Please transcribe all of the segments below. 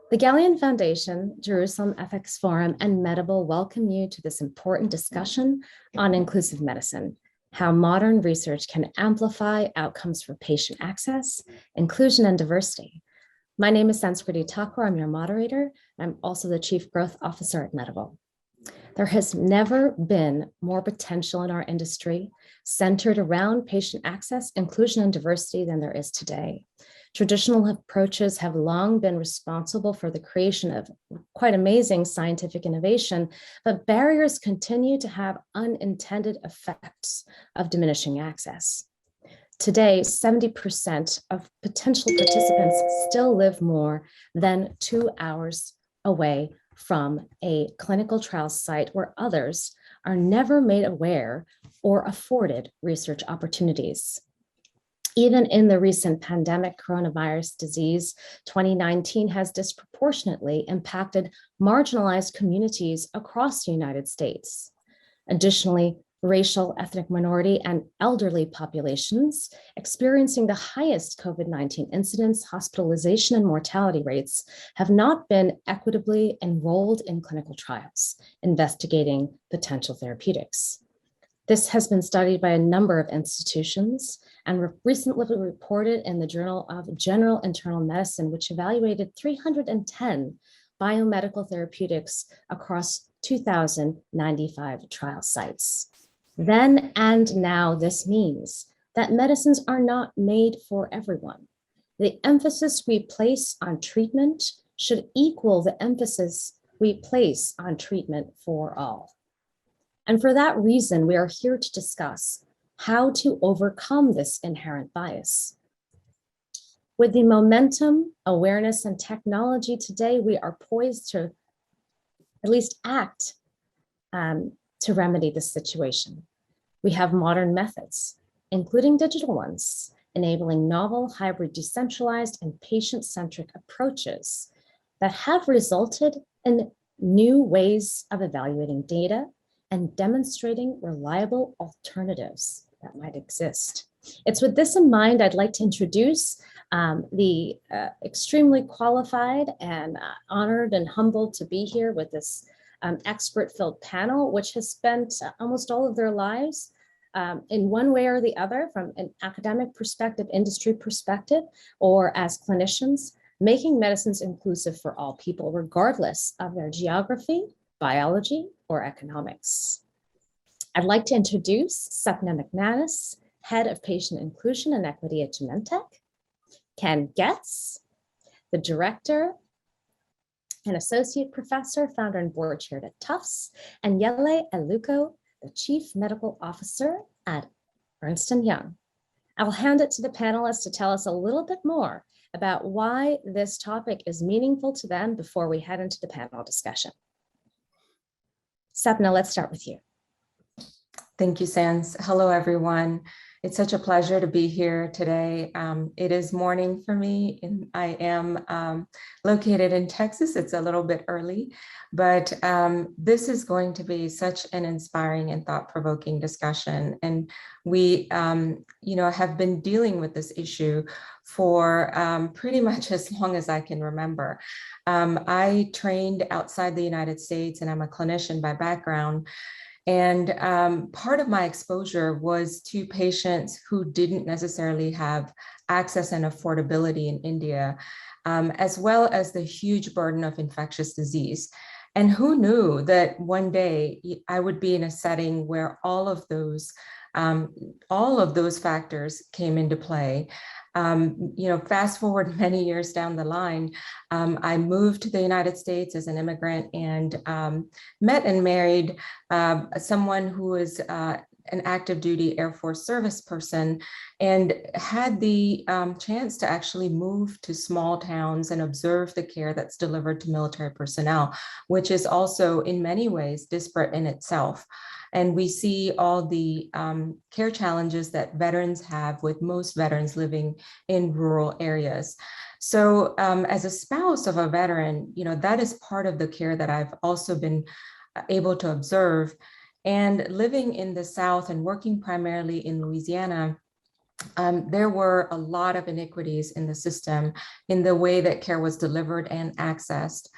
The Galleon Foundation, Jerusalem Ethics Forum, and Medable welcome you to this important discussion on inclusive medicine, how modern research can amplify outcomes for patient access, inclusion, and diversity. My name is Sanskriti Thakur. I'm your moderator. I'm also the Chief Growth Officer at Medable. There has never been more potential in our industry centered around patient access, inclusion, and diversity than there is today. Traditional approaches have long been responsible for the creation of quite amazing scientific innovation, but barriers continue to have unintended effects of diminishing access. Today, 70% of potential participants still live more than 2 hours away from a clinical trial site where others are never made aware or afforded research opportunities. Even in the recent pandemic coronavirus disease, 2019 has disproportionately impacted marginalized communities across the United States. Additionally, racial, ethnic minority, and elderly populations experiencing the highest COVID-19 incidence, hospitalization, and mortality rates have not been equitably enrolled in clinical trials investigating potential therapeutics. This has been studied by a number of institutions and recently reported in the Journal of General Internal Medicine, which evaluated 310 biomedical therapeutics across 2,095 trial sites. Then and now, this means that medicines are not made for everyone. The emphasis we place on treatment should equal the emphasis we place on treatment for all. And for that reason, we are here to discuss how to overcome this inherent bias. With the momentum, awareness, and technology today, we are poised to at least act to remedy this situation. We have modern methods, including digital ones, enabling novel, hybrid, decentralized, and patient-centric approaches that have resulted in new ways of evaluating data and demonstrating reliable alternatives that might exist. It's with this in mind, I'd like to introduce the extremely qualified and honored and humbled to be here with this expert-filled panel, which has spent almost all of their lives in one way or the other, from an academic perspective, industry perspective, or as clinicians, making medicines inclusive for all people, regardless of their geography, biology, or economics. I'd like to introduce Sapna McManus, Head of Patient Inclusion and Equity at Genentech, Ken Getz, the Director and Associate Professor, Founder and Board Chair at Tufts, and Yele Aluko, the Chief Medical Officer at Ernst & Young. I'll hand it to the panelists to tell us a little bit more about why this topic is meaningful to them before we head into the panel discussion. Sapna, let's start with you. Thank you, Sans. Hello, everyone. It's such a pleasure to be here today. It is morning for me, and I am located in Texas. It's a little bit early, but this is going to be such an inspiring and thought-provoking discussion. And we, have been dealing with this issue for pretty much as long as I can remember. I trained outside the United States, and I'm a clinician by background. And part of my exposure was to patients who didn't necessarily have access and affordability in India, as well as the huge burden of infectious disease. And who knew that one day I would be in a setting where all of those factors came into play. Fast forward many years down the line, I moved to the United States as an immigrant and met and married someone who was an active duty Air Force service person, and had the chance to actually move to small towns and observe the care that's delivered to military personnel, which is also in many ways disparate in itself. And we see all the care challenges that veterans have, with most veterans living in rural areas. So as a spouse of a veteran, that is part of the care that I've also been able to observe. And living in the South and working primarily in Louisiana, there were a lot of iniquities in the system in the way that care was delivered and accessed.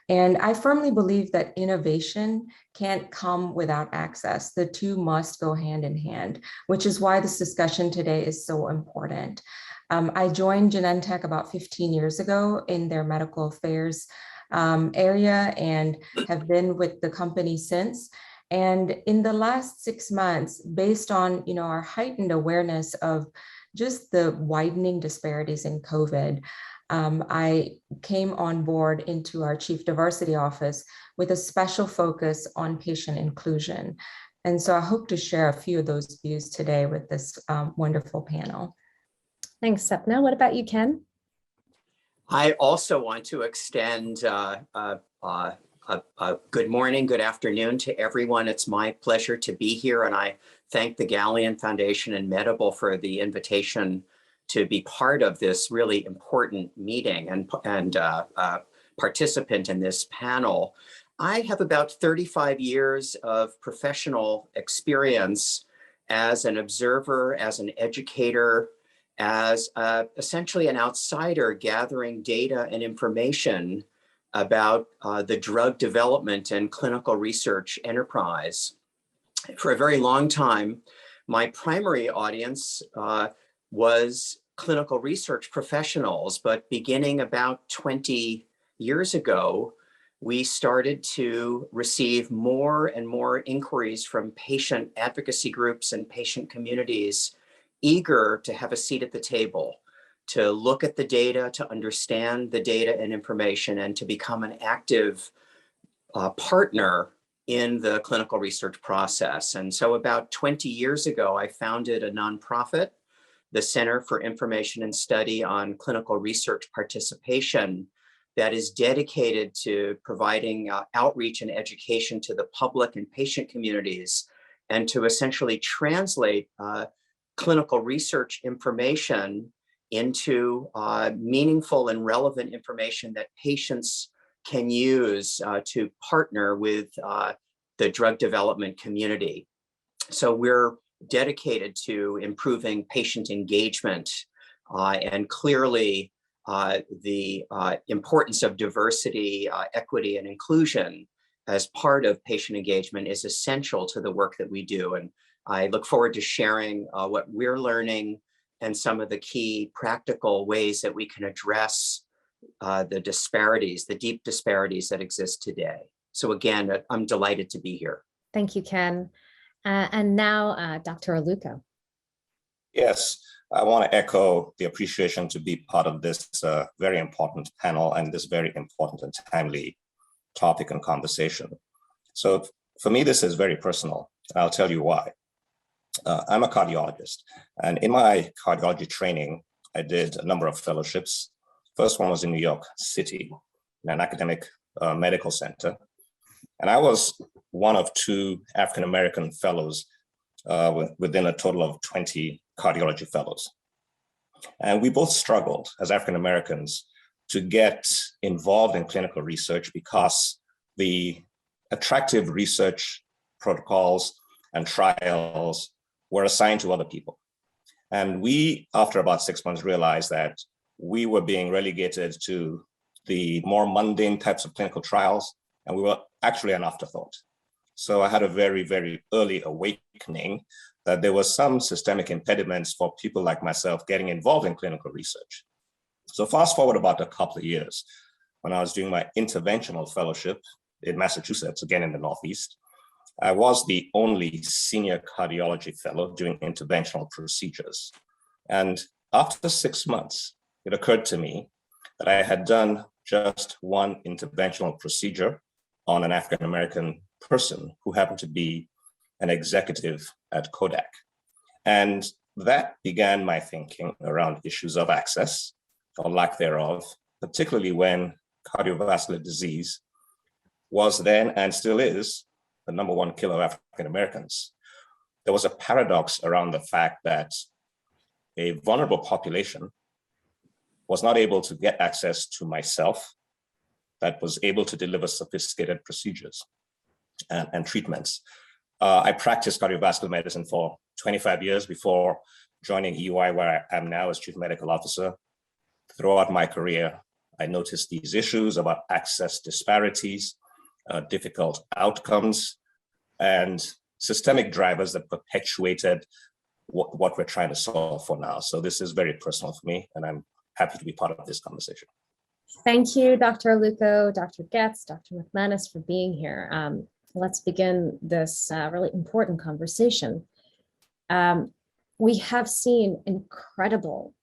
And I firmly believe that innovation can't come without access. The two must go hand in hand, which is why this discussion today is so important. I joined Genentech about 15 years ago in their medical affairs area and have been with the company since. And in the last 6 months, based on our heightened awareness of just the widening disparities in COVID, I came on board into our Chief Diversity Office with a special focus on patient inclusion. And so I hope to share a few of those views today with this wonderful panel. Thanks, Sapna. What about you, Ken? I also want to extend good morning, good afternoon to everyone. It's my pleasure to be here, and I thank the Galleon Foundation and Medable for the invitation to be part of this really important meeting and participant in this panel. I have about 35 years of professional experience as an observer, as an educator, as essentially an outsider gathering data and information about the drug development and clinical research enterprise. For a very long time, my primary audience was clinical research professionals, but beginning about 20 years ago, we started to receive more and more inquiries from patient advocacy groups and patient communities eager to have a seat at the table, to look at the data, to understand the data and information, and to become an active partner in the clinical research process. And so about 20 years ago, I founded a nonprofit, the Center for Information and Study on Clinical Research Participation, that is dedicated to providing outreach and education to the public and patient communities, and to essentially translate clinical research information into meaningful and relevant information that patients can use to partner with the drug development community. So we're dedicated to improving patient engagement, and clearly the importance of diversity, equity, and inclusion as part of patient engagement is essential to the work that we do. And I look forward to sharing what we're learning and some of the key practical ways that we can address the disparities, the deep disparities that exist today. So again, I'm delighted to be here. Thank you, Ken. And now, Dr. Aluko. Yes, I want to echo the appreciation to be part of this very important panel and this very important and timely topic and conversation. So for me, this is very personal. I'll tell you why. I'm a cardiologist, and in my cardiology training, I did a number of fellowships. First one was in New York City, in an academic medical center. And I was one of 2 African-American fellows within a total of 20 cardiology fellows. And we both struggled as African-Americans to get involved in clinical research because the attractive research protocols and trials were assigned to other people. And we, after about 6 months, realized that we were being relegated to the more mundane types of clinical trials, and we were actually an afterthought. So I had a very, very early awakening that there were some systemic impediments for people like myself getting involved in clinical research. So fast forward about a couple of years, when I was doing my interventional fellowship in Massachusetts, again in the Northeast, I was the only senior cardiology fellow doing interventional procedures. And after 6 months, it occurred to me that I had done just one interventional procedure on an African-American person who happened to be an executive at Kodak. And that began my thinking around issues of access or lack thereof, particularly when cardiovascular disease was then and still is the #1 killer of African Americans. There was a paradox around the fact that a vulnerable population was not able to get access to myself, that was able to deliver sophisticated procedures and treatments. I practiced cardiovascular medicine for 25 years before joining EY, where I am now as Chief Medical Officer. Throughout my career, I noticed these issues about access disparities, difficult outcomes, and systemic drivers that perpetuated what we're trying to solve for now. So this is very personal for me, and I'm happy to be part of this conversation. Thank you, Dr. Aluko, Dr. Getz, Dr. McManus for being here. Let's begin this really important conversation. We have seen incredible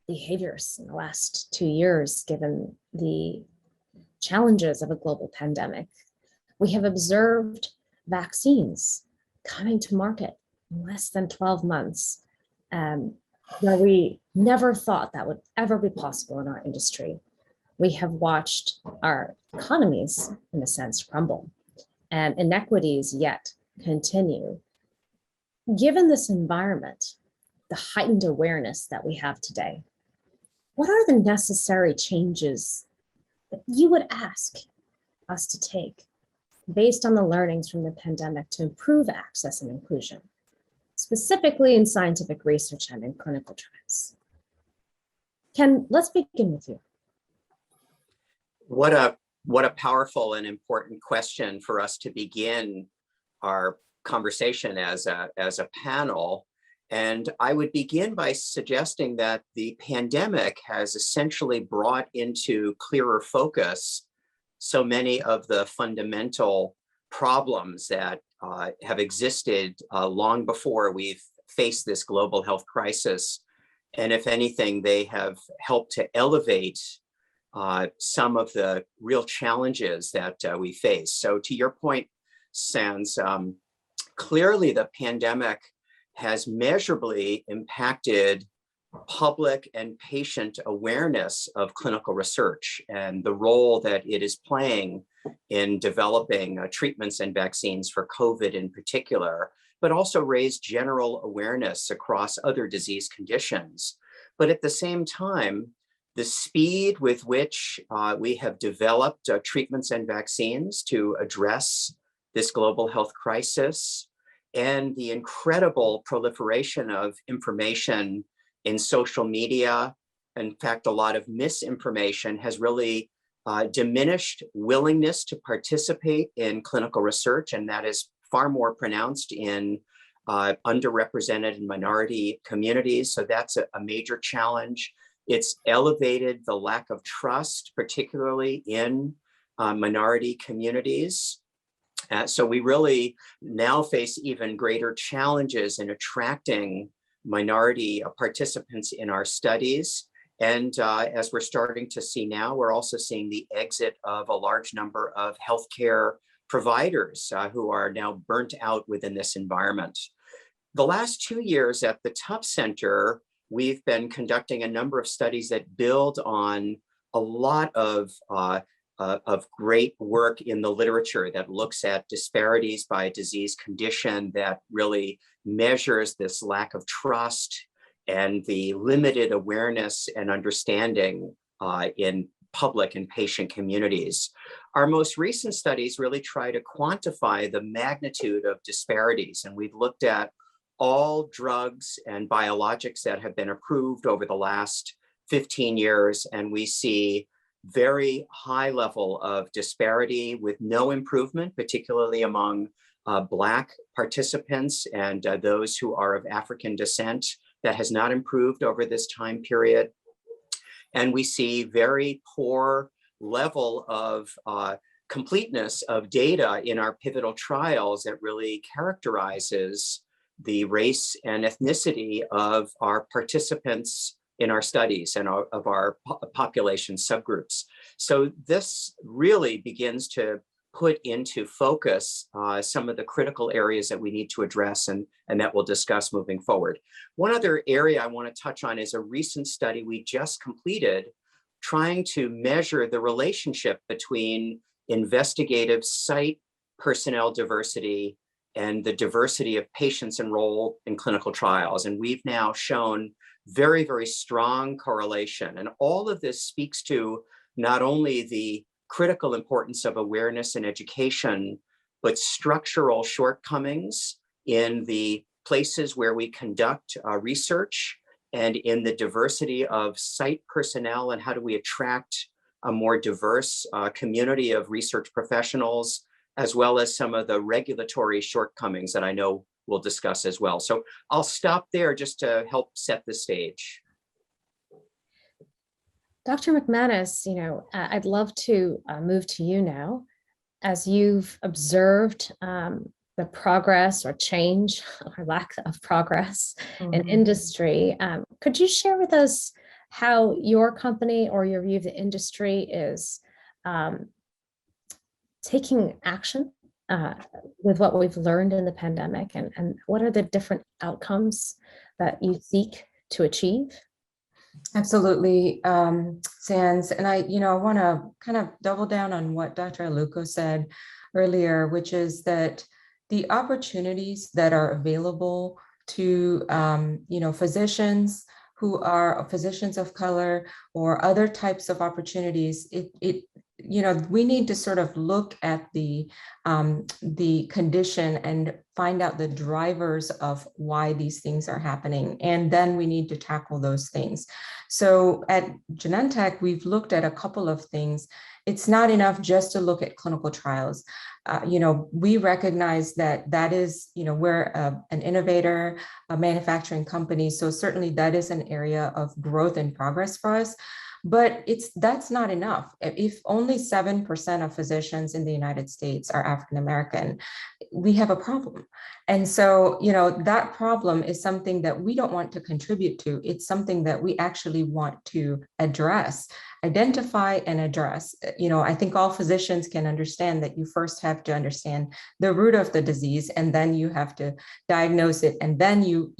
behaviors in the last 2 years, given the challenges of a global pandemic. We have observed vaccines coming to market in less than 12 months, where we never thought that would ever be possible in our industry. We have watched our economies, in a sense, crumble, and inequities yet continue. Given this environment, the heightened awareness that we have today, what are the necessary changes that you would ask us to take based on the learnings from the pandemic to improve access and inclusion, specifically in scientific research and in clinical trials? Ken, let's begin with you. What a powerful and important question for us to begin our conversation as a panel. And I would begin by suggesting that the pandemic has essentially brought into clearer focus so many of the fundamental problems that have existed long before we've faced this global health crisis. And if anything, they have helped to elevate some of the real challenges that we face. So to your point, Sans, clearly the pandemic has measurably impacted public and patient awareness of clinical research and the role that it is playing in developing treatments and vaccines for COVID in particular, but also raised general awareness across other disease conditions. But at the same time, the speed with which we have developed treatments and vaccines to address this global health crisis and the incredible proliferation of information in social media, in fact, a lot of misinformation has really diminished willingness to participate in clinical research, and that is far more pronounced in underrepresented and minority communities. So that's a major challenge. It's elevated the lack of trust, particularly in minority communities. So we really now face even greater challenges in attracting minority participants in our studies. And as we're starting to see now, we're also seeing the exit of a large number of healthcare providers who are now burnt out within this environment. The last 2 years at the Tufts Center, we've been conducting a number of studies that build on a lot of great work in the literature that looks at disparities by disease condition, that really measures this lack of trust and the limited awareness and understanding in public and patient communities. Our most recent studies really try to quantify the magnitude of disparities, and we've looked at all drugs and biologics that have been approved over the last 15 years, and we see very high level of disparity with no improvement, particularly among Black participants and those who are of African descent. That has not improved over this time period. And we see very poor level of completeness of data in our pivotal trials that really characterizes the race and ethnicity of our participants in our studies and of our population subgroups. So this really begins to put into focus some of the critical areas that we need to address and that we'll discuss moving forward. One other area I want to touch on is a recent study we just completed trying to measure the relationship between investigative site personnel diversity and the diversity of patients enrolled in clinical trials. And we've now shown very, very strong correlation. And all of this speaks to not only the critical importance of awareness and education but structural shortcomings in the places where we conduct research and in the diversity of site personnel, and how do we attract a more diverse community of research professionals, as well as some of the regulatory shortcomings that I know we'll discuss as well. So I'll stop there just to help set the stage. Dr. McManus, I'd love to move to you now. As you've observed the progress or change or lack of progress in industry, could you share with us how your company or your view of the industry is taking action with what we've learned in the pandemic, and what are the different outcomes that you seek to achieve? Absolutely, Sans. And I want to kind of double down on what Dr. Aluko said earlier, which is that the opportunities that are available to, physicians who are physicians of color or other types of opportunities, we need to sort of look at the condition and find out the drivers of why these things are happening. And then we need to tackle those things. So at Genentech, we've looked at a couple of things. It's not enough just to look at clinical trials. We recognize that is, we're an innovator, a manufacturing company. So certainly that is an area of growth and progress for us. But that's not enough. If only 7% of physicians in the United States are African American, we have a problem. And so, that problem is something that we don't want to contribute to. It's something that we actually want to address, identify and address. I think all physicians can understand that you first have to understand the root of the disease, and then you have to diagnose it, and then you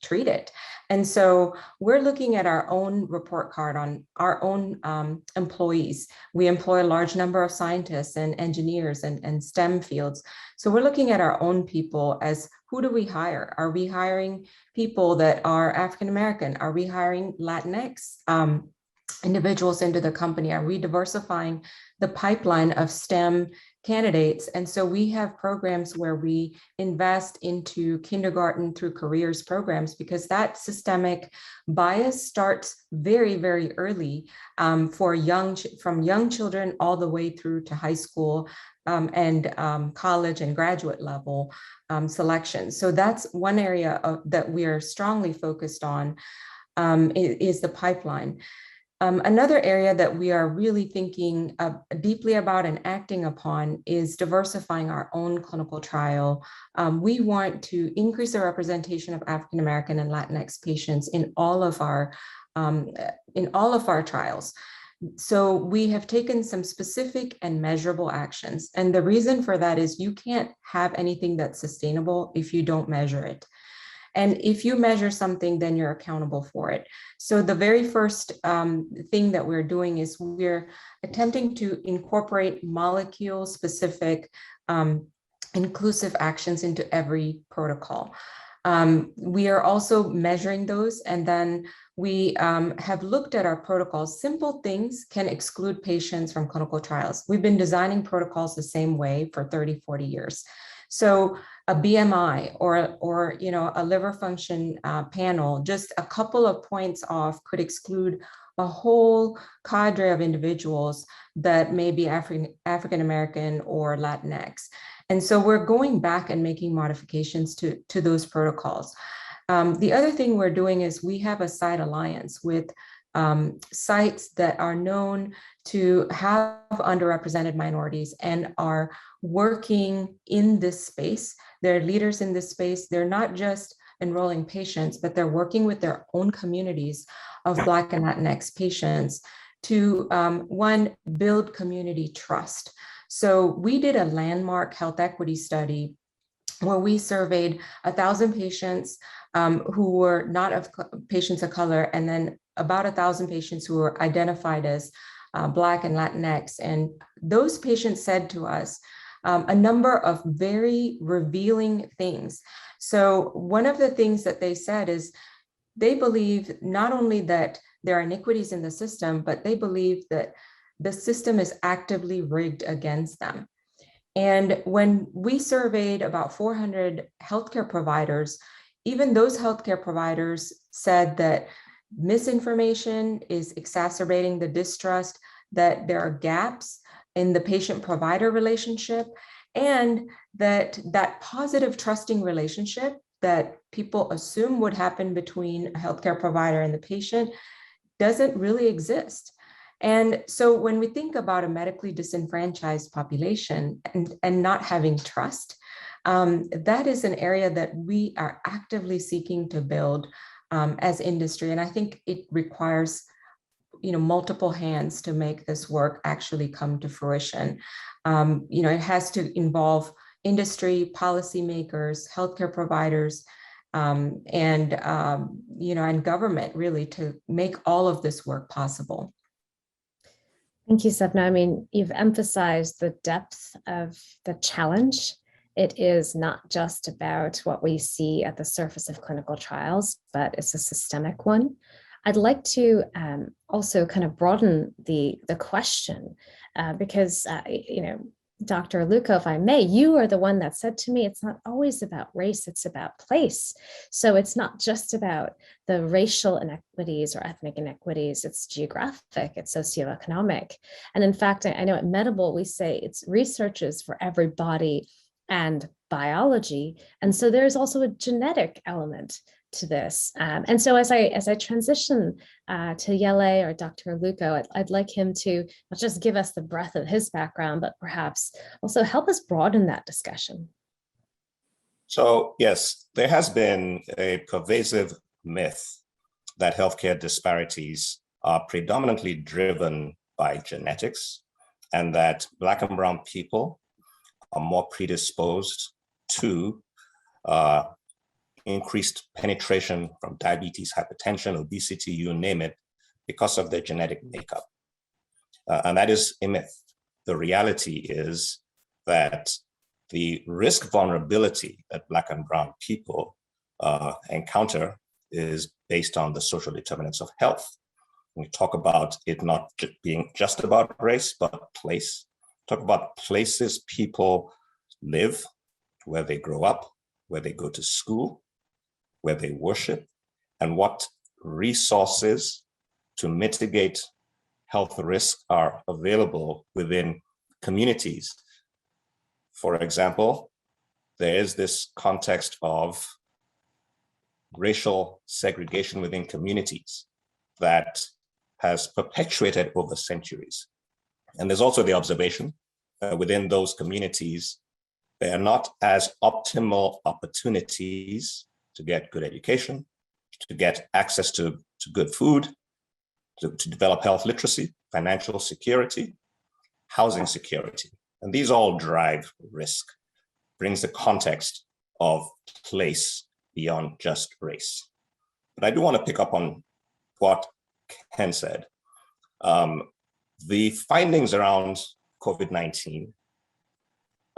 treat it. And so we're looking at our own report card on our own employees. We employ a large number of scientists and engineers and STEM fields. So we're looking at our own people as, who do we hire? Are we hiring people that are African American? Are we hiring Latinx individuals into the company? Are we diversifying the pipeline of STEM candidates? And so we have programs where we invest into kindergarten through careers programs, because that systemic bias starts very, very early from young children all the way through to high school and college and graduate level selection. So that's one area that we are strongly focused on, is the pipeline. Another area that we are really thinking deeply about and acting upon is diversifying our own clinical trial. We want to increase the representation of African American and Latinx patients in all of our trials. So we have taken some specific and measurable actions. And the reason for that is you can't have anything that's sustainable if you don't measure it. And if you measure something, then you're accountable for it. So the very first thing that we're doing is we're attempting to incorporate molecule-specific inclusive actions into every protocol. We are also measuring those, and then we have looked at our protocols. Simple things can exclude patients from clinical trials. We've been designing protocols the same way for 30, 40 years. So a BMI or a liver function panel, just a couple of points off could exclude a whole cadre of individuals that may be African American or Latinx. And so we're going back and making modifications to those protocols. The other thing we're doing is we have a site alliance with sites that are known to have underrepresented minorities and are working in this space. They're leaders in this space. They're not just enrolling patients, but they're working with their own communities of Black and Latinx patients to, one, build community trust. So we did a landmark health equity study where we surveyed 1,000 patients who were not patients of color, and then about 1,000 patients who were identified as Black and Latinx. And those patients said to us a number of very revealing things. So one of the things that they said is they believe not only that there are iniquities in the system, but they believe that the system is actively rigged against them. And when we surveyed about 400 healthcare providers, even those healthcare providers said that misinformation is exacerbating the distrust, that there are gaps in the patient-provider relationship, and that positive trusting relationship that people assume would happen between a healthcare provider and the patient doesn't really exist. And so when we think about a medically disenfranchised population and not having trust, that is an area that we are actively seeking to build as industry. And I think it requires multiple hands to make this work actually come to fruition. It has to involve industry, policymakers, healthcare providers, and government really to make all of this work possible. Thank you, Sapna. I mean, you've emphasized the depth of the challenge. It is not just about what we see at the surface of clinical trials, but it's a systemic one. I'd like to also kind of broaden the question because, Dr. Aluko, if I may, you are the one that said to me, it's not always about race, it's about place. So it's not just about the racial inequities or ethnic inequities, it's geographic, it's socioeconomic. And in fact, I know at Medable, we say it's researches for every body and biology. And so there's also a genetic element to this. And so as I transition to Yele or Dr. Aluko, I'd like him to not just give us the breadth of his background, but perhaps also help us broaden that discussion. So yes, there has been a pervasive myth that healthcare disparities are predominantly driven by genetics and that Black and brown people are more predisposed to increased penetration from diabetes, hypertension, obesity, you name it, because of their genetic makeup. And that is a myth. The reality is that the risk vulnerability that Black and brown people encounter is based on the social determinants of health. We talk about it not being just about race, but place. Talk about places people live, where they grow up, where they go to school, where they worship, and what resources to mitigate health risks are available within communities. For example, there is this context of racial segregation within communities that has perpetuated over centuries. And there's also the observation within those communities, there are not as optimal opportunities to get good education, to get access to good food, to develop health literacy, financial security, housing security. And these all drive risk, brings the context of place beyond just race. But I do want to pick up on what Ken said. The findings around COVID-19,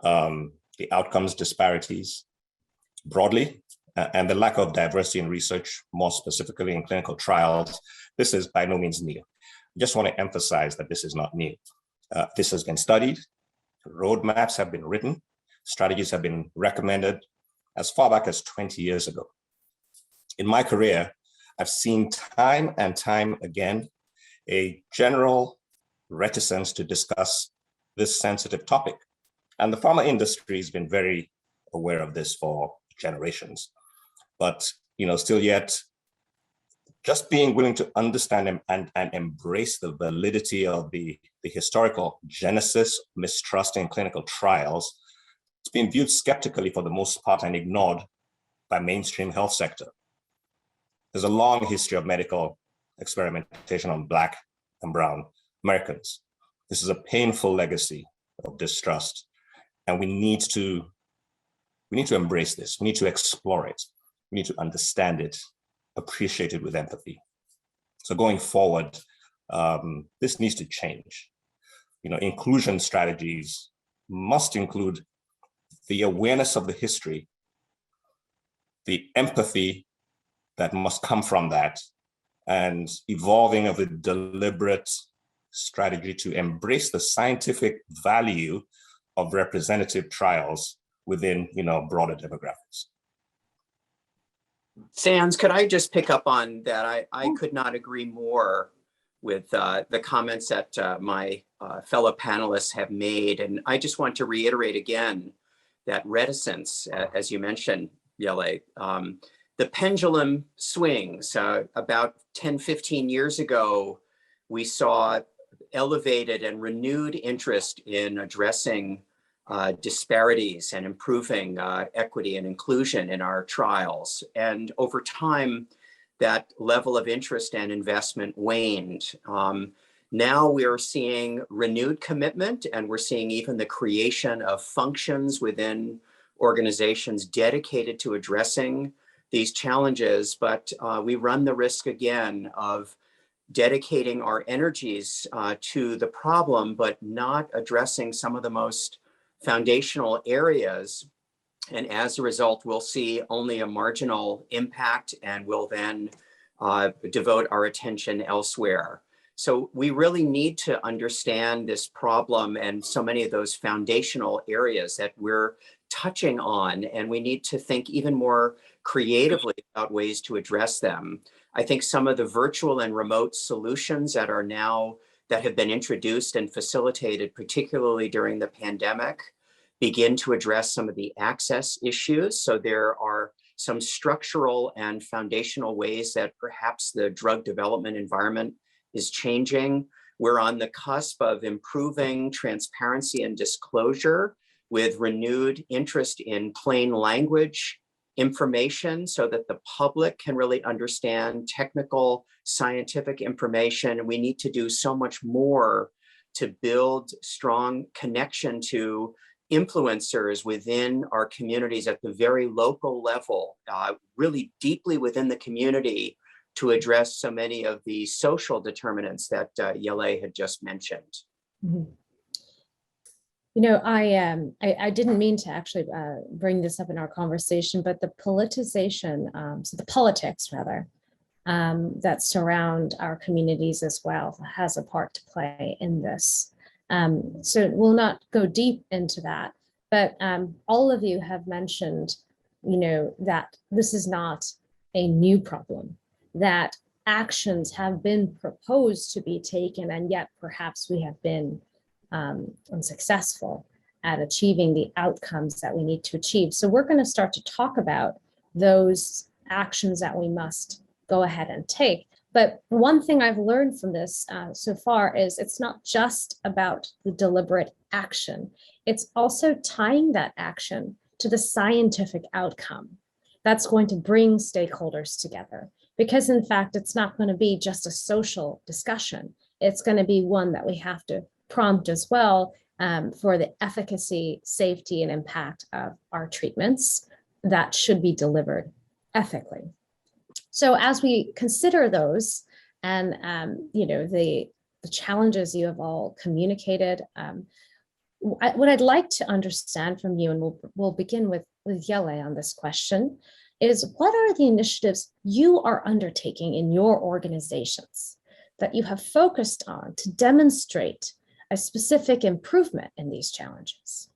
the outcomes disparities broadly, and the lack of diversity in research, more specifically in clinical trials, this is by no means new. I just want to emphasize that this is not new. This has been studied, roadmaps have been written, strategies have been recommended as far back as 20 years ago. In my career, I've seen time and time again a general reticence to discuss this sensitive topic. And the pharma industry has been very aware of this for generations. But still yet, just being willing to understand and embrace the validity of the historical genesis, mistrust in clinical trials, it's been viewed skeptically for the most part and ignored by mainstream health sector. There's a long history of medical experimentation on Black and brown Americans. This is a painful legacy of distrust, and we need to embrace this. We need to explore it. We need to understand it, appreciate it with empathy. So going forward, this needs to change. Inclusion strategies must include the awareness of the history, the empathy that must come from that, and evolving of a deliberate strategy to embrace the scientific value of representative trials within, broader demographics. Sans, could I just pick up on that? I could not agree more with the comments that my fellow panelists have made. And I just want to reiterate again that reticence, as you mentioned, Yele, the pendulum swings. About 10, 15 years ago, we saw elevated and renewed interest in addressing disparities and improving equity and inclusion in our trials. And over time, that level of interest and investment waned. Now we are seeing renewed commitment, and we're seeing even the creation of functions within organizations dedicated to addressing these challenges. But we run the risk again of dedicating our energies to the problem, but not addressing some of the most foundational areas. And as a result, we'll see only a marginal impact, and we'll then devote our attention elsewhere. So we really need to understand this problem and so many of those foundational areas that we're touching on, and we need to think even more creatively about ways to address them. I think some of the virtual and remote solutions that have been introduced and facilitated, particularly during the pandemic, begin to address some of the access issues. So there are some structural and foundational ways that perhaps the drug development environment is changing. We're on the cusp of improving transparency and disclosure with renewed interest in plain language information so that the public can really understand technical scientific information. We need to do so much more to build strong connection to influencers within our communities at the very local level, really deeply within the community, to address so many of the social determinants that Yele had just mentioned. Mm-hmm. I didn't mean to actually bring this up in our conversation, but the politicization, so the politics rather, that surround our communities as well has a part to play in this. So we'll not go deep into that, but all of you have mentioned, that this is not a new problem, that actions have been proposed to be taken, and yet perhaps we have been unsuccessful at achieving the outcomes that we need to achieve. So we're going to start to talk about those actions that we must go ahead and take. But one thing I've learned from this so far is it's not just about the deliberate action. It's also tying that action to the scientific outcome that's going to bring stakeholders together. Because in fact, it's not going to be just a social discussion. It's going to be one that we have to prompt as well for the efficacy, safety, and impact of our treatments that should be delivered ethically. So as we consider those and the challenges you have all communicated, what I'd like to understand from you, and we'll begin with Yele on this question, is what are the initiatives you are undertaking in your organizations that you have focused on to demonstrate a specific improvement in these challenges?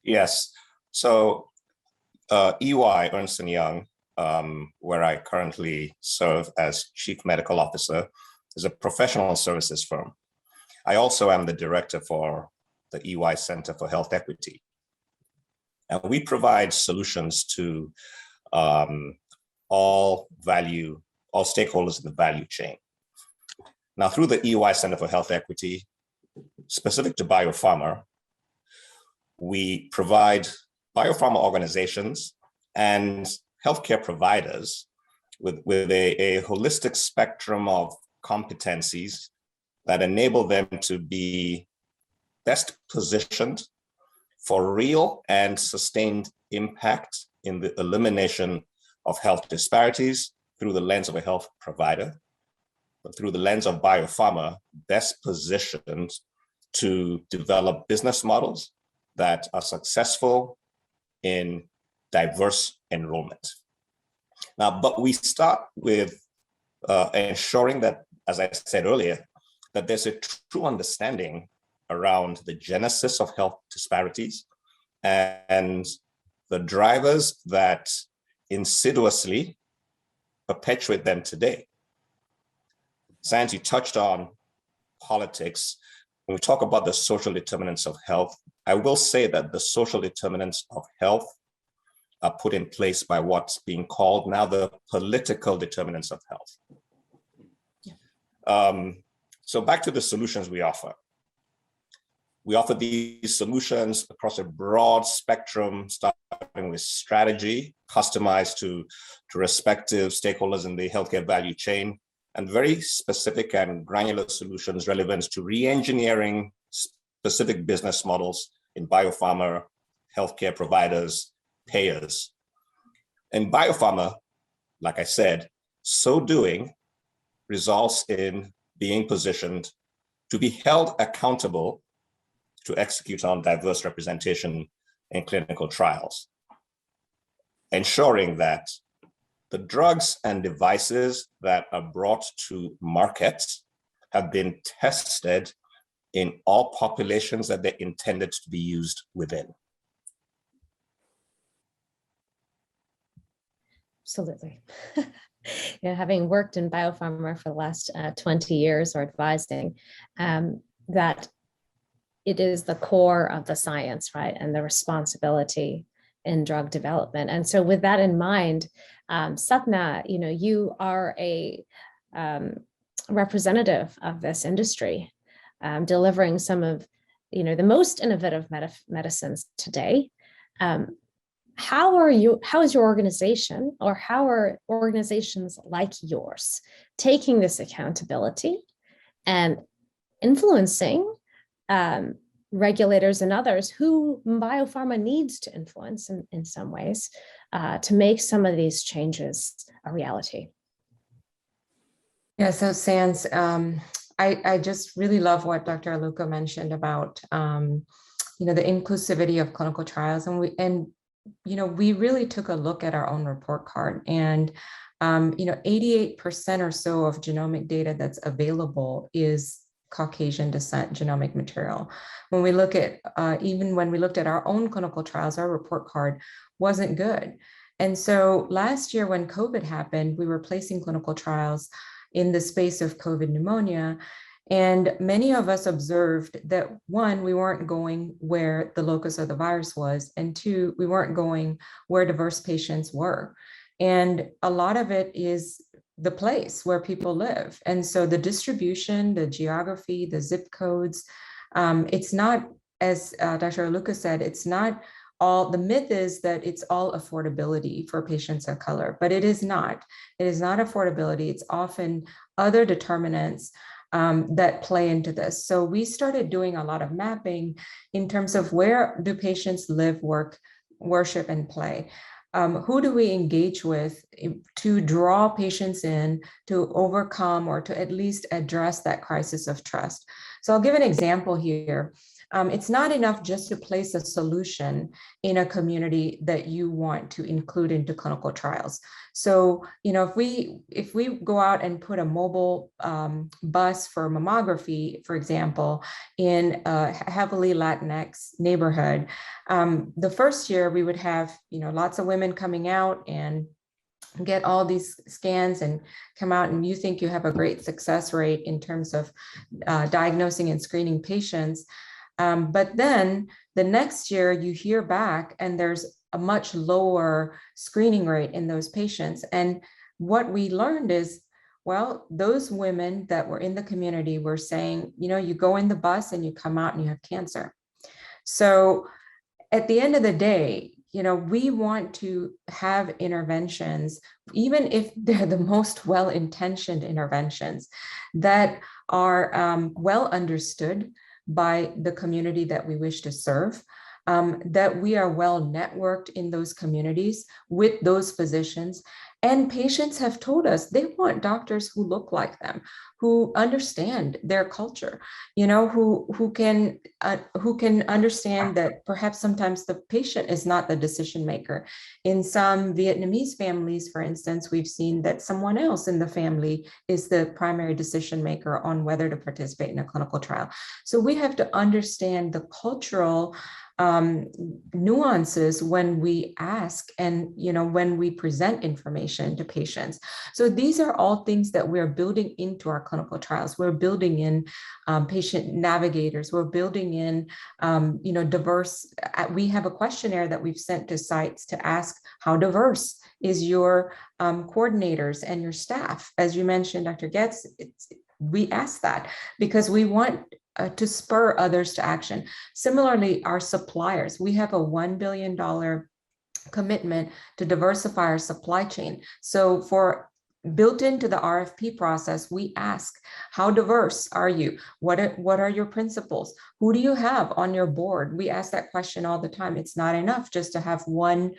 Yes. So EY, Ernst & Young, where I currently serve as Chief Medical Officer, is a professional services firm. I also am the director for the EY Center for Health Equity. And we provide solutions to all stakeholders in the value chain. Now, through the EY Center for Health Equity, specific to biopharma, we provide biopharma organizations and healthcare providers with a holistic spectrum of competencies that enable them to be best positioned for real and sustained impact in the elimination of health disparities through the lens of a health provider, but through the lens of biopharma, best positioned to develop business models that are successful in diverse enrollment. Now, but we start with ensuring that, as I said earlier, that there's a true understanding around the genesis of health disparities and the drivers that insidiously perpetuate them today. Sans, you touched on politics. When we talk about the social determinants of health, I will say that the social determinants of health are put in place by what's being called now the political determinants of health. So back to the solutions we offer. We offer these solutions across a broad spectrum, starting with strategy, customized to respective stakeholders in the healthcare value chain, and very specific and granular solutions relevant to re-engineering specific business models in biopharma, healthcare providers, payers. In biopharma, like I said, so doing results in being positioned to be held accountable to execute on diverse representation in clinical trials, ensuring that the drugs and devices that are brought to market have been tested in all populations that they're intended to be used within. Absolutely. Having worked in biopharma for the last 20 years or advising, that it is the core of the science, right? And the responsibility in drug development. And so with that in mind, Sapna, you are a representative of this industry, delivering some of, the most innovative medicines today. How is your organization, or how are organizations like yours taking this accountability and influencing regulators and others who biopharma needs to influence in some ways to make some of these changes a reality? Yeah, so Sans, I just really love what Dr. Aluko mentioned about the inclusivity of clinical trials, and we really took a look at our own report card, and 88% or so of genomic data that's available is Caucasian descent genomic material. When we look at, even when we looked at our own clinical trials, our report card wasn't good. And so last year when COVID happened, we were placing clinical trials in the space of COVID pneumonia. And many of us observed that, one, we weren't going where the locus of the virus was, and two, we weren't going where diverse patients were. And a lot of it is the place where people live. And so the distribution, the geography, the zip codes, it's not, as Dr. Aluko said, it's not all, the myth is that it's all affordability for patients of color, but it is not. It is not affordability. It's often other determinants that play into this. So we started doing a lot of mapping in terms of where do patients live, work, worship, and play. Who do we engage with to draw patients in to overcome or to at least address that crisis of trust? So I'll give an example here. It's not enough just to place a solution in a community that you want to include into clinical trials. So, if we go out and put a mobile bus for mammography, for example, in a heavily Latinx neighborhood, the first year we would have, lots of women coming out and get all these scans and come out, and you think you have a great success rate in terms of diagnosing and screening patients. But then the next year you hear back and there's a much lower screening rate in those patients. And what we learned is, well, those women that were in the community were saying, you go in the bus and you come out and you have cancer. So at the end of the day, we want to have interventions, even if they're the most well-intentioned interventions, that are well understood by the community that we wish to serve, that we are well networked in those communities with those physicians, And patients have told us they want doctors who look like them, who understand their culture, who can understand that perhaps sometimes the patient is not the decision maker. In some Vietnamese families, for instance, we've seen that someone else in the family is the primary decision maker on whether to participate in a clinical trial. So we have to understand the cultural nuances when we ask and when we present information to patients. So these are all things that we're building into our clinical trials. We're building in patient navigators. We're building in diverse. We have a questionnaire that we've sent to sites to ask how diverse is your coordinators and your staff. As you mentioned, Dr. Getz, we ask that because we want to spur others to action. Similarly, our suppliers, we have a $1 billion commitment to diversify our supply chain. So built into the RFP process, we ask, how diverse are you? What are your principles? Who do you have on your board? We ask that question all the time. It's not enough just to have one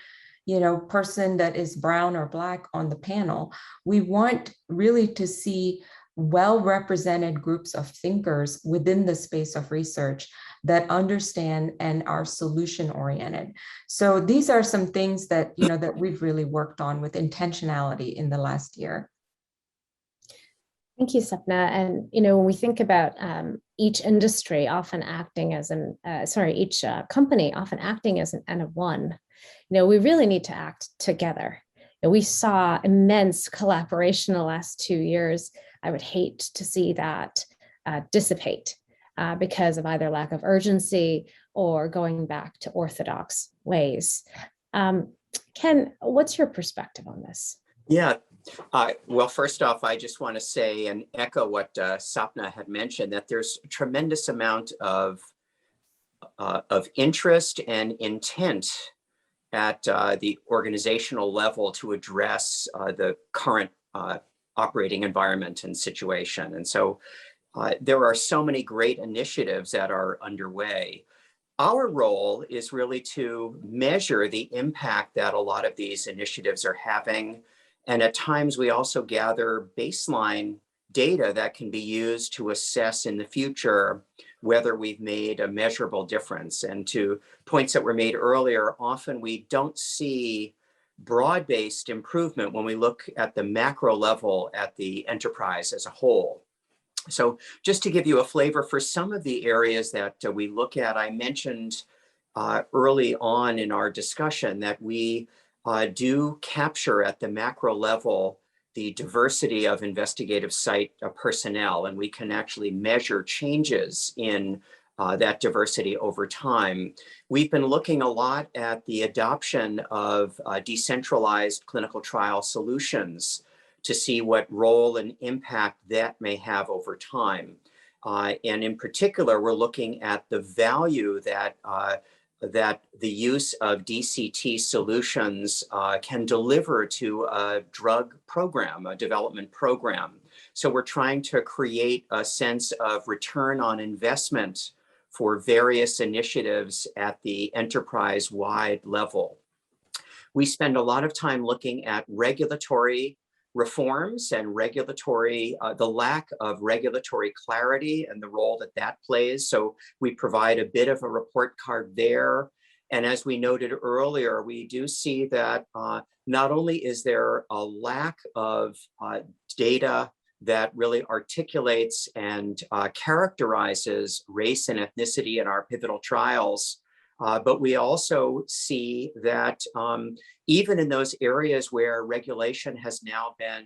person that is brown or black on the panel. We want really to see well-represented groups of thinkers within the space of research that understand and are solution-oriented. So these are some things that, that we've really worked on with intentionality in the last year. Thank you, Sapna. And, when we think about each industry often acting as each company often acting as an N of one, we really need to act together. We saw immense collaboration in the last 2 years. I would hate to see that dissipate because of either lack of urgency or going back to orthodox ways. Ken, what's your perspective on this? Yeah. Well, first off, I just want to say and echo what Sapna had mentioned, that there's a tremendous amount of interest and intent at the organizational level to address the current operating environment and situation. And so there are so many great initiatives that are underway. Our role is really to measure the impact that a lot of these initiatives are having. And at times we also gather baseline data that can be used to assess in the future whether we've made a measurable difference. And to points that were made earlier, often we don't see broad-based improvement when we look at the macro level at the enterprise as a whole. So just to give you a flavor for some of the areas that we look at, I mentioned early on in our discussion that we do capture at the macro level the diversity of investigative site personnel, and we can actually measure changes in that diversity over time. We've been looking a lot at the adoption of decentralized clinical trial solutions to see what role and impact that may have over time. And in particular, we're looking at the value that the use of DCT solutions can deliver to a drug program, a development program. So we're trying to create a sense of return on investment for various initiatives at the enterprise-wide level. We spend a lot of time looking at regulatory reforms and the lack of regulatory clarity and the role that that plays. So we provide a bit of a report card there. And as we noted earlier, we do see that not only is there a lack of data that really articulates and characterizes race and ethnicity in our pivotal trials, but we also see that even in those areas where regulation has now been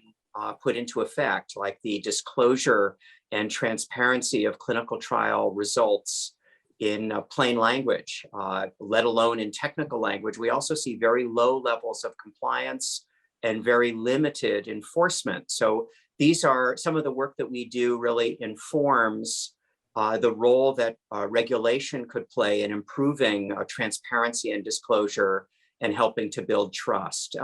put into effect, like the disclosure and transparency of clinical trial results in plain language, let alone in technical language, we also see very low levels of compliance and very limited enforcement. So these are some of the work that we do really informs the role that regulation could play in improving transparency and disclosure and helping to build trust.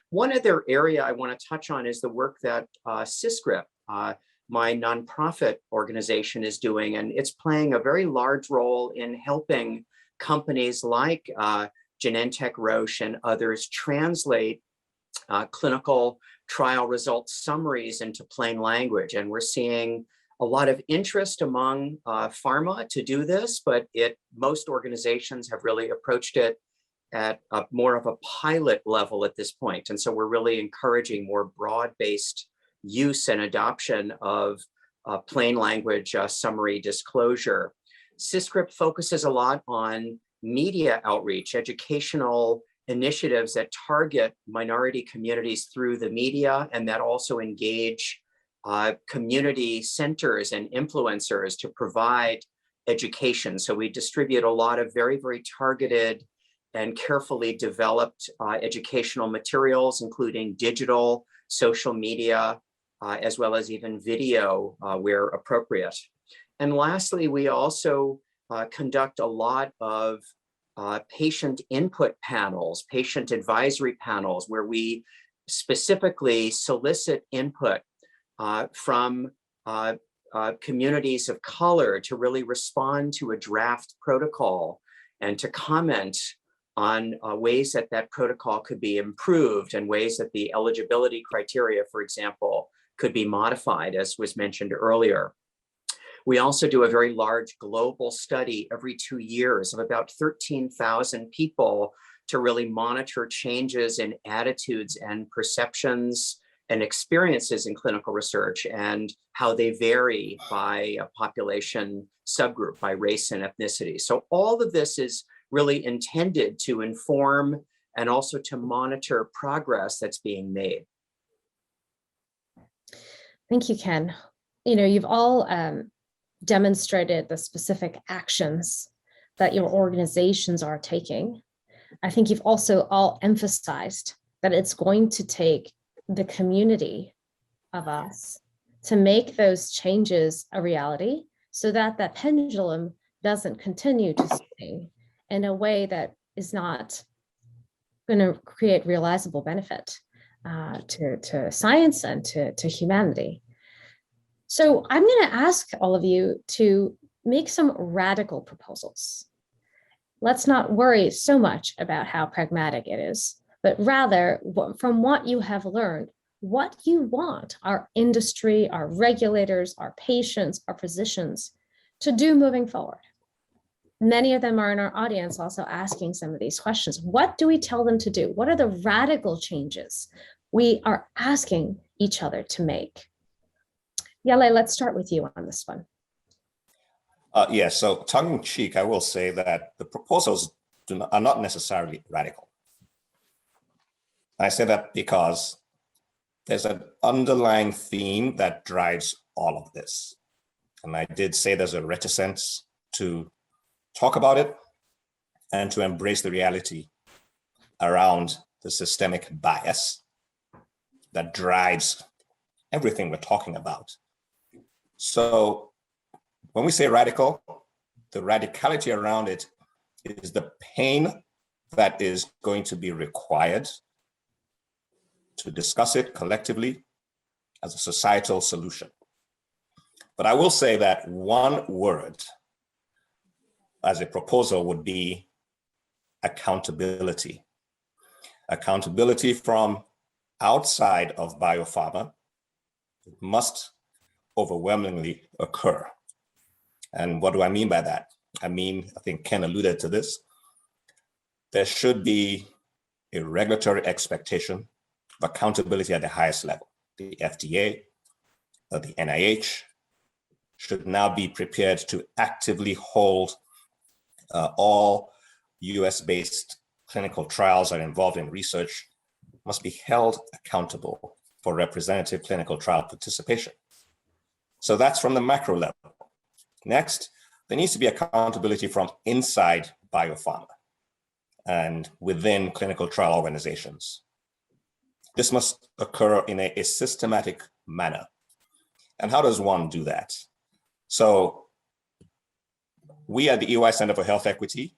One other area I want to touch on is the work that SysGrip, my nonprofit organization, is doing, and it's playing a very large role in helping companies like Genentech, Roche, and others translate clinical trial results summaries into plain language. And we're seeing a lot of interest among pharma to do this, but most organizations have really approached it at more of a pilot level at this point. And so we're really encouraging more broad-based use and adoption of plain language summary disclosure. SysScript focuses a lot on media outreach, educational initiatives that target minority communities through the media and that also engage community centers and influencers to provide education. So we distribute a lot of very, very targeted and carefully developed educational materials, including digital, social media, as well as even video where appropriate. And lastly, we also conduct a lot of patient input panels, patient advisory panels, where we specifically solicit input from communities of color to really respond to a draft protocol and to comment on ways that that protocol could be improved and ways that the eligibility criteria, for example, could be modified, as was mentioned earlier. We also do a very large global study every 2 years of about 13,000 people to really monitor changes in attitudes and perceptions and experiences in clinical research and how they vary by a population subgroup, by race and ethnicity. So all of this is really intended to inform and also to monitor progress that's being made. Thank you, Ken. You've all demonstrated the specific actions that your organizations are taking. I think you've also all emphasized that it's going to take the community of us to make those changes a reality so that that pendulum doesn't continue to swing in a way that is not going to create realizable benefit to science and to humanity. So I'm going to ask all of you to make some radical proposals. Let's not worry so much about how pragmatic it is, but rather from what you have learned, what you want our industry, our regulators, our patients, our physicians to do moving forward. Many of them are in our audience also asking some of these questions. What do we tell them to do? What are the radical changes we are asking each other to make? Yele, let's start with you on this one. Yes, so tongue in cheek, I will say that the proposals are not necessarily radical. I say that because there's an underlying theme that drives all of this. And I did say there's a reticence to talk about it and to embrace the reality around the systemic bias that drives everything we're talking about. So when we say radical, the radicality around it is the pain that is going to be required to discuss it collectively as a societal solution. But I will say that one word as a proposal would be accountability. Accountability from outside of biopharma must overwhelmingly occur. And what do I mean by that? I think Ken alluded to this. There should be a regulatory expectation of accountability at the highest level. The FDA, the NIH should now be prepared to actively hold all US-based clinical trials that are involved in research must be held accountable for representative clinical trial participation. So that's from the macro level. Next, there needs to be accountability from inside biopharma and within clinical trial organizations. This must occur in a systematic manner. And how does one do that? So we at the EY Center for Health Equity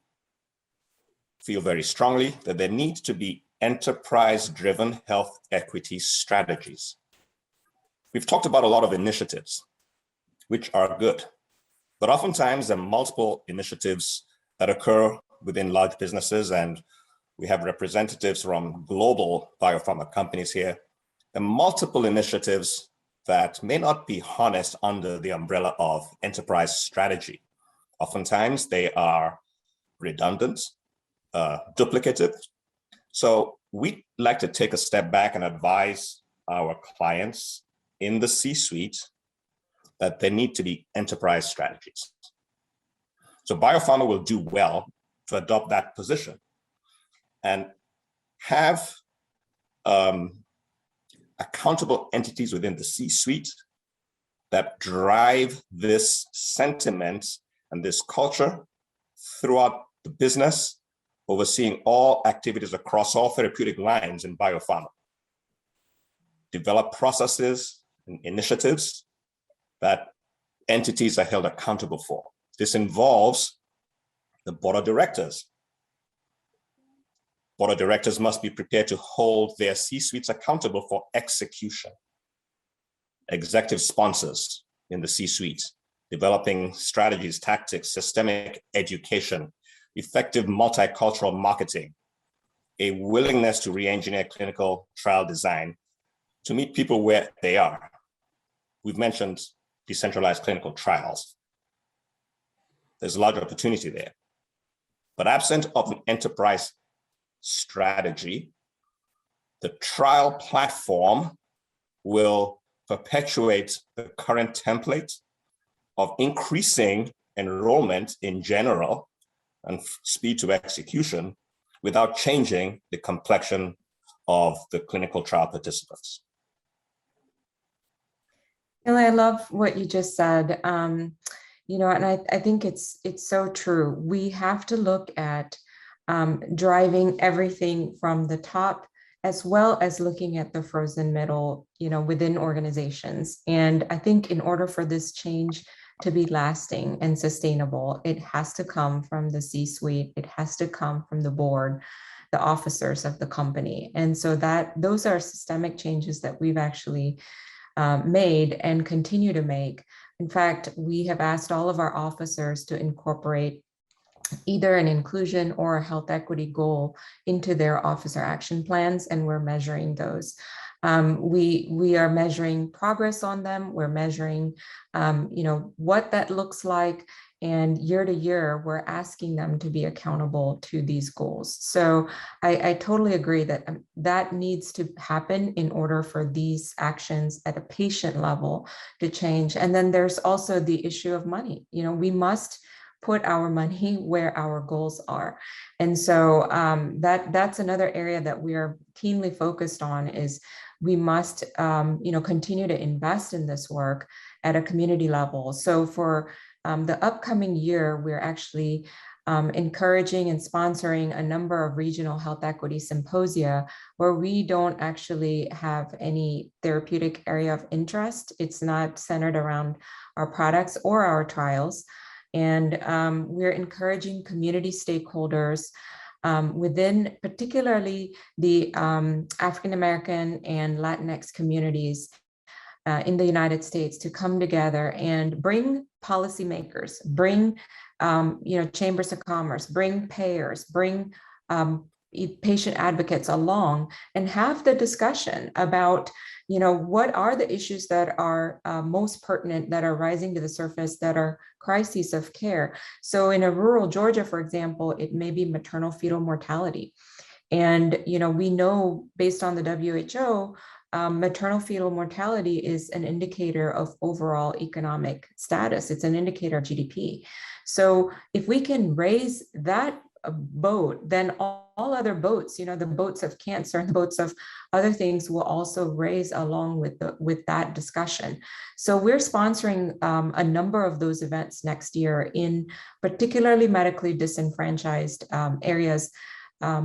feel very strongly that there needs to be enterprise-driven health equity strategies. We've talked about a lot of initiatives, which are good, but oftentimes there are multiple initiatives that occur within large businesses, and We have representatives from global biopharma companies here. There are multiple initiatives that may not be harnessed under the umbrella of enterprise strategy. Oftentimes they are redundant, duplicative. So we like to take a step back and advise our clients in the C-suite that there need to be enterprise strategies. So biopharma will do well to adopt that position and have accountable entities within the C-suite that drive this sentiment and this culture throughout the business, overseeing all activities across all therapeutic lines in biopharma. Develop processes and initiatives that entities are held accountable for. This involves the board of directors. Board of directors must be prepared to hold their C-suites accountable for execution. Executive sponsors in the C-suite, developing strategies, tactics, systemic education, effective multicultural marketing, a willingness to re-engineer clinical trial design to meet people where they are. We've mentioned decentralized clinical trials. There's a large opportunity there. But absent of an enterprise strategy, the trial platform will perpetuate the current template of increasing enrollment in general and speed to execution without changing the complexion of the clinical trial participants. Yele, I love what you just said. And I think it's so true. We have to look at driving everything from the top, as well as looking at the frozen middle, within organizations. And I think in order for this change to be lasting and sustainable, it has to come from the C-suite. It has to come from the board, the officers of the company. And so those are systemic changes that we've actually made and continue to make. In fact, we have asked all of our officers to incorporate either an inclusion or a health equity goal into their officer action plans, and we're measuring those. We are measuring progress on them. We're measuring, what that looks like, and year to year, we're asking them to be accountable to these goals. So I totally agree that that needs to happen in order for these actions at a patient level to change. And then there's also the issue of money. We must put our money where our goals are. And so that's another area that we are keenly focused on, is we must continue to invest in this work at a community level. So for the upcoming year, we're actually encouraging and sponsoring a number of regional health equity symposia where we don't actually have any therapeutic area of interest. It's not centered around our products or our trials. And we're encouraging community stakeholders within particularly the African-American and Latinx communities in the United States to come together and bring policymakers, bring chambers of commerce, bring payers, bring patient advocates along and have the discussion about what are the issues that are most pertinent, that are rising to the surface, that are crises of care. So in a rural Georgia, for example, it may be maternal fetal mortality. And we know based on the WHO, maternal fetal mortality is an indicator of overall economic status. It's an indicator of GDP. So if we can raise that boat, then all other boats, the boats of cancer and the boats of other things will also raise along with that discussion. So we're sponsoring a number of those events next year in particularly medically disenfranchised areas,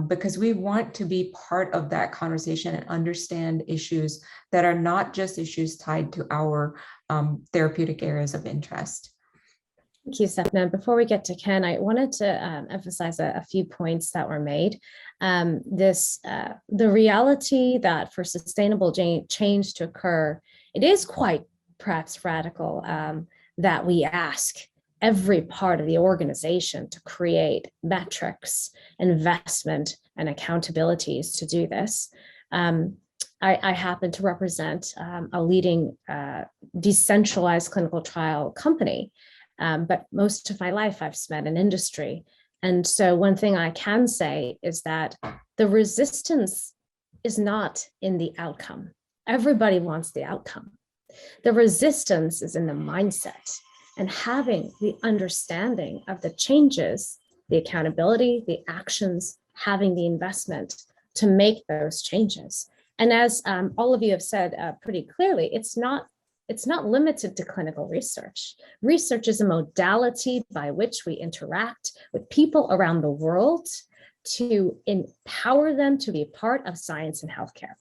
because we want to be part of that conversation and understand issues that are not just issues tied to our therapeutic areas of interest. Thank you, Sapna. Before we get to Ken, I wanted to emphasize a few points that were made. The reality that for sustainable change to occur, it is quite perhaps radical that we ask every part of the organization to create metrics, investment, and accountabilities to do this. I happen to represent a leading decentralized clinical trial company, but most of my life I've spent in industry. And so one thing I can say is that the resistance is not in the outcome. Everybody wants the outcome. The resistance is in the mindset and having the understanding of the changes, the accountability, the actions, having the investment to make those changes. And as all of you have said pretty clearly, it's not limited to clinical research. Research is a modality by which we interact with people around the world to empower them to be a part of science and healthcare.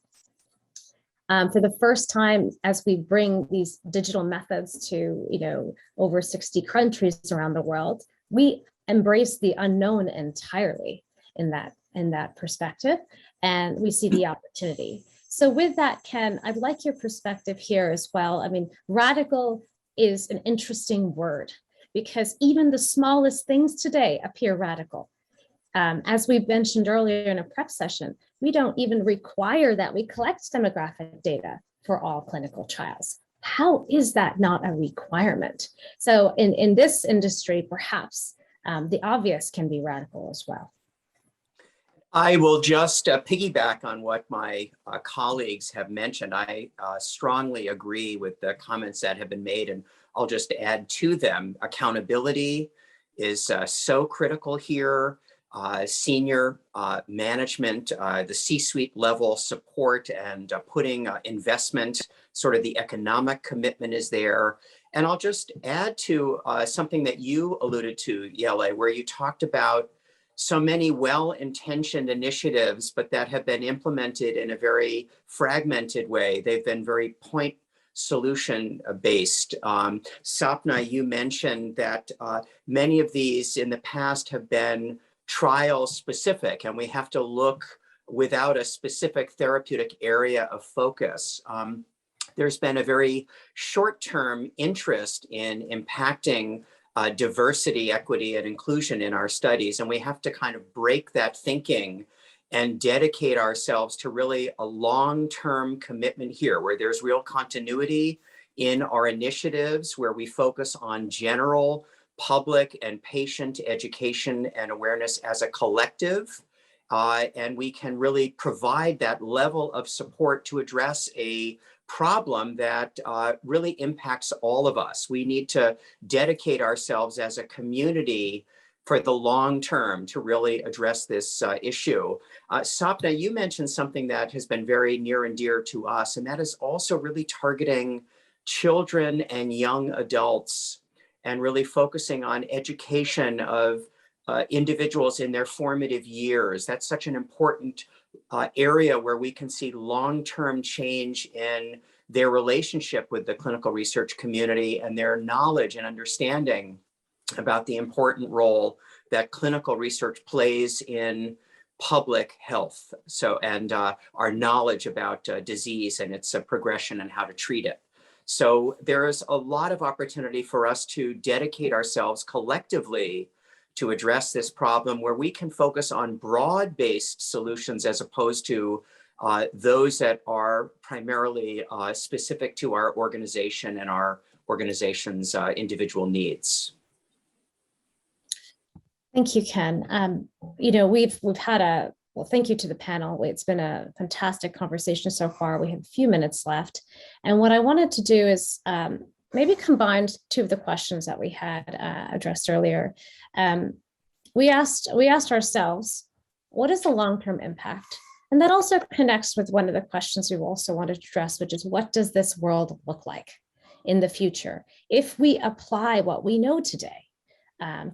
For the first time, as we bring these digital methods to over 60 countries around the world, we embrace the unknown entirely in that perspective, and we see the opportunity. So with that, Ken, I'd like your perspective here as well. I mean, radical is an interesting word because even the smallest things today appear radical. As we mentioned earlier in a prep session, we don't even require that we collect demographic data for all clinical trials. How is that not a requirement? So in this industry, perhaps the obvious can be radical as well. I will just piggyback on what my colleagues have mentioned. I strongly agree with the comments that have been made, and I'll just add to them. Accountability is so critical here. Senior management, the C-suite level support and putting investment, sort of the economic commitment is there. And I'll just add to something that you alluded to, Yele, where you talked about so many well-intentioned initiatives, but that have been implemented in a very fragmented way. They've been very point solution based. Sapna, you mentioned that many of these in the past have been trial specific, and we have to look without a specific therapeutic area of focus. There's been a very short-term interest in impacting diversity, equity, and inclusion in our studies. And we have to kind of break that thinking and dedicate ourselves to really a long-term commitment here where there's real continuity in our initiatives, where we focus on general public and patient education and awareness as a collective. And we can really provide that level of support to address a problem that really impacts all of us. We need to dedicate ourselves as a community for the long term to really address this issue. Sapna, you mentioned something that has been very near and dear to us, and that is also really targeting children and young adults and really focusing on education of individuals in their formative years. That's such an important area where we can see long-term change in their relationship with the clinical research community and their knowledge and understanding about the important role that clinical research plays in public health. So, and our knowledge about disease and its progression and how to treat it. So there is a lot of opportunity for us to dedicate ourselves collectively to address this problem, where we can focus on broad-based solutions as opposed to those that are primarily specific to our organization and our organization's individual needs. Thank you, Ken. We've had well, thank you to the panel. It's been a fantastic conversation so far. We have a few minutes left. And what I wanted to do is maybe combine two of the questions that we had addressed earlier. We asked ourselves, what is the long-term impact? And that also connects with one of the questions we also wanted to address, which is, what does this world look like in the future if we apply what we know today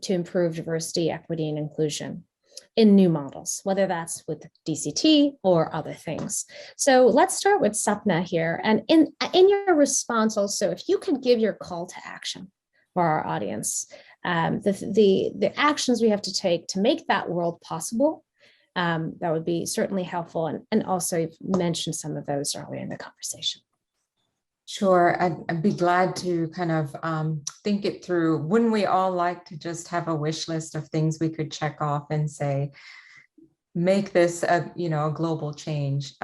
to improve diversity, equity, and inclusion in new models, whether that's with DCT or other things. So let's start with Sapna here. And in your response also, if you could give your call to action for our audience, the actions we have to take to make that world possible, that would be certainly helpful. And also you've mentioned some of those earlier in the conversation. Sure, I'd be glad to kind of think it through. Wouldn't we all like to just have a wish list of things we could check off and say, make this a a global change,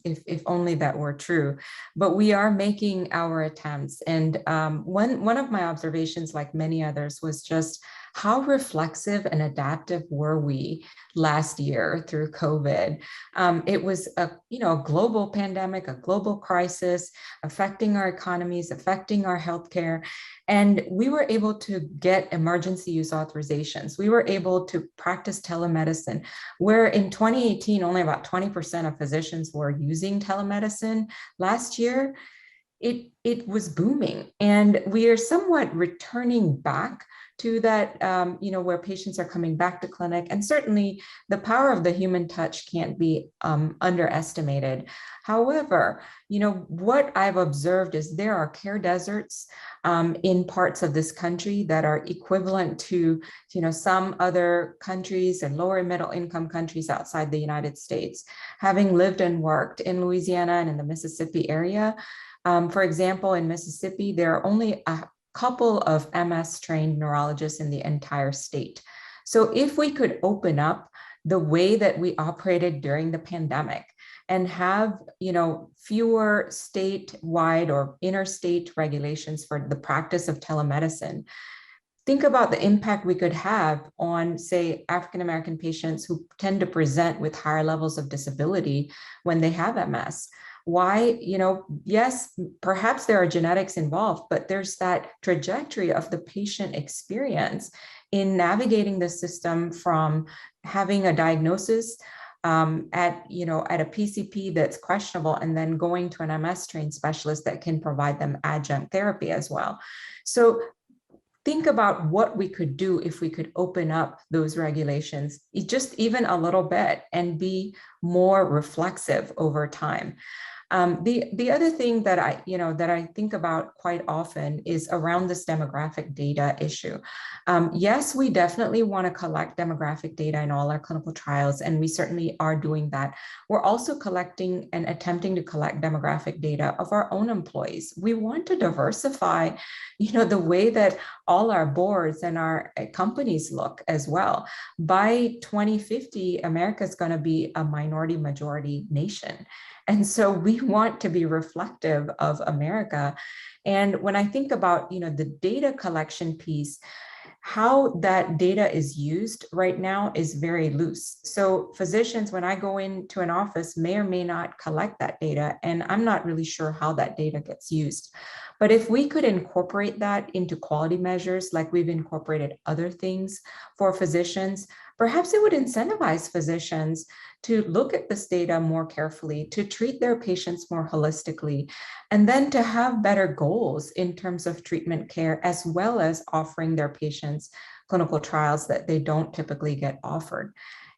if only that were true. But we are making our attempts, and one of my observations, like many others, was just how reflexive and adaptive were we last year through COVID. It was a a global pandemic, a global crisis affecting our economies, affecting our healthcare. And we were able to get emergency use authorizations. We were able to practice telemedicine, where in 2018, only about 20% of physicians were using telemedicine. Last year, it was booming. And we are somewhat returning back to that, where patients are coming back to clinic. And certainly the power of the human touch can't be underestimated. However, what I've observed is there are care deserts in parts of this country that are equivalent to, some other countries and lower middle income countries outside the United States. Having lived and worked in Louisiana and in the Mississippi area, for example, in Mississippi, there are only a couple of MS trained neurologists in the entire state. So if we could open up the way that we operated during the pandemic and have, fewer statewide or interstate regulations for the practice of telemedicine, think about the impact we could have on, say, African-American patients who tend to present with higher levels of disability when they have MS. Why, yes, perhaps there are genetics involved, but there's that trajectory of the patient experience in navigating the system from having a diagnosis at a PCP that's questionable, and then going to an MS trained specialist that can provide them adjunct therapy as well. So think about what we could do if we could open up those regulations just even a little bit and be more reflexive over time. The other thing that I think about quite often is around this demographic data issue. Yes, we definitely want to collect demographic data in all our clinical trials, and we certainly are doing that. We're also collecting and attempting to collect demographic data of our own employees. We want to diversify, the way that all our boards and our companies look as well. By 2050, America is going to be a minority majority nation. And so we want to be reflective of America. And when I think about, the data collection piece, how that data is used right now is very loose. So physicians, when I go into an office, may or may not collect that data, and I'm not really sure how that data gets used. But if we could incorporate that into quality measures, like we've incorporated other things for physicians, perhaps it would incentivize physicians to look at this data more carefully, to treat their patients more holistically, and then to have better goals in terms of treatment care, as well as offering their patients clinical trials that they don't typically get offered.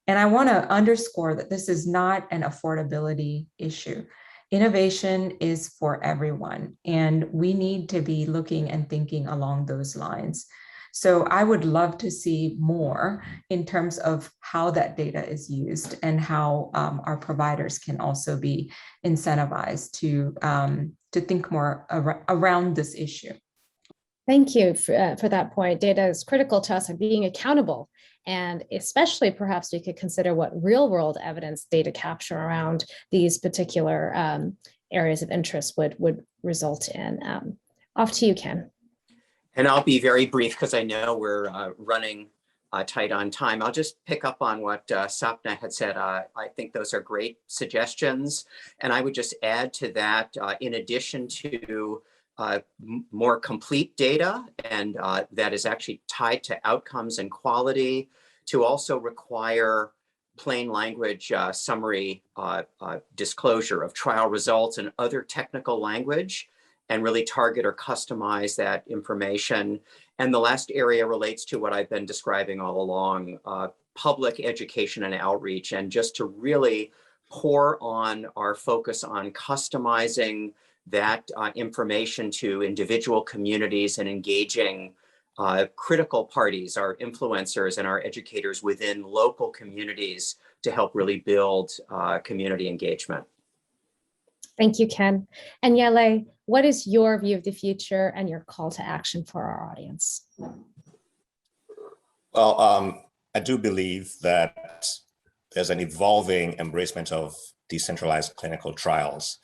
And I want to underscore that this is not an affordability issue. Innovation is for everyone, and we need to be looking and thinking along those lines. So I would love to see more in terms of how that data is used and how our providers can also be incentivized to think more around this issue. Thank you for that point. Data is critical to us and being accountable. And especially perhaps we could consider what real world evidence data capture around these particular areas of interest would result in. Off to you, Ken. And I'll be very brief because I know we're running tight on time. I'll just pick up on what Sapna had said. I think those are great suggestions. And I would just add to that, in addition to more complete data, and that is actually tied to outcomes and quality, to also require plain language summary disclosure of trial results and other technical language, and really target or customize that information. And the last area relates to what I've been describing all along, public education and outreach, and just to really pour on our focus on customizing that information to individual communities and engaging critical parties, our influencers and our educators within local communities to help really build community engagement. Thank you, Ken. And Yele, what is your view of the future and your call to action for our audience? Well, I do believe that there's an evolving embracement of decentralized clinical trials.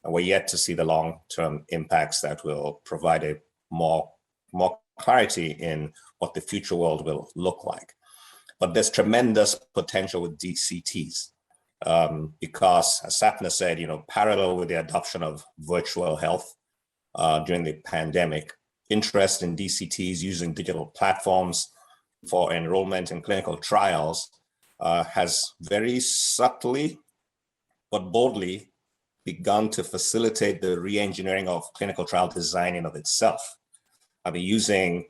And we're yet to see the long-term impacts that will provide a more clarity in what the future world will look like. But there's tremendous potential with DCTs because, as Sapna said, parallel with the adoption of virtual health during the pandemic, interest in DCTs using digital platforms for enrollment in clinical trials has very subtly but boldly begun to facilitate the re-engineering of clinical trial design in of itself. Using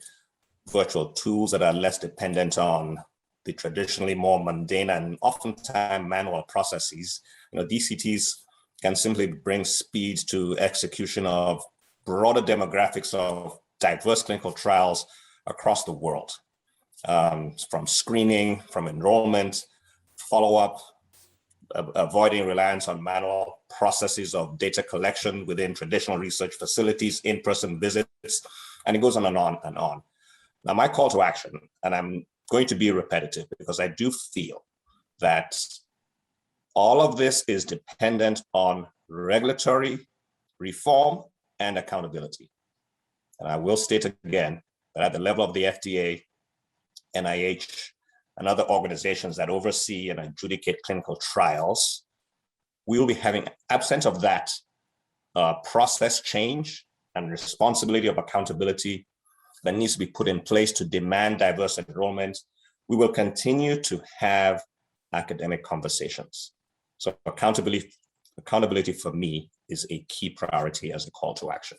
virtual tools that are less dependent on the traditionally more mundane and oftentimes manual processes. DCTs can simply bring speed to execution of broader demographics of diverse clinical trials across the world, from screening, from enrollment, follow-up, avoiding reliance on manual processes of data collection within traditional research facilities, in-person visits, and it goes on and on and on. Now, my call to action, and I'm going to be repetitive because I do feel that all of this is dependent on regulatory reform and accountability. And I will state again that at the level of the FDA, NIH, and other organizations that oversee and adjudicate clinical trials, we will be having, absent of that process change and responsibility of accountability that needs to be put in place to demand diverse enrollment, we will continue to have academic conversations. So accountability for me is a key priority as a call to action.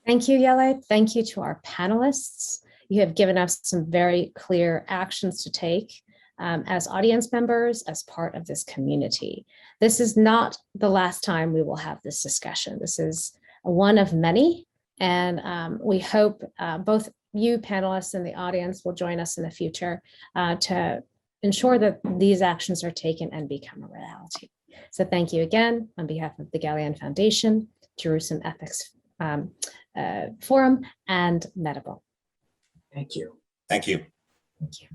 Thank you, Yele. Thank you to our panelists. You have given us some very clear actions to take as audience members, as part of this community. This is not the last time we will have this discussion. This is one of many, and we hope both you panelists and the audience will join us in the future to ensure that these actions are taken and become a reality. So thank you again on behalf of the Galleon Foundation, Jerusalem Ethics Forum, and Medical. Thank you. Thank you. Thank you.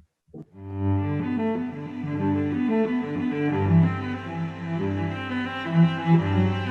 Thank you.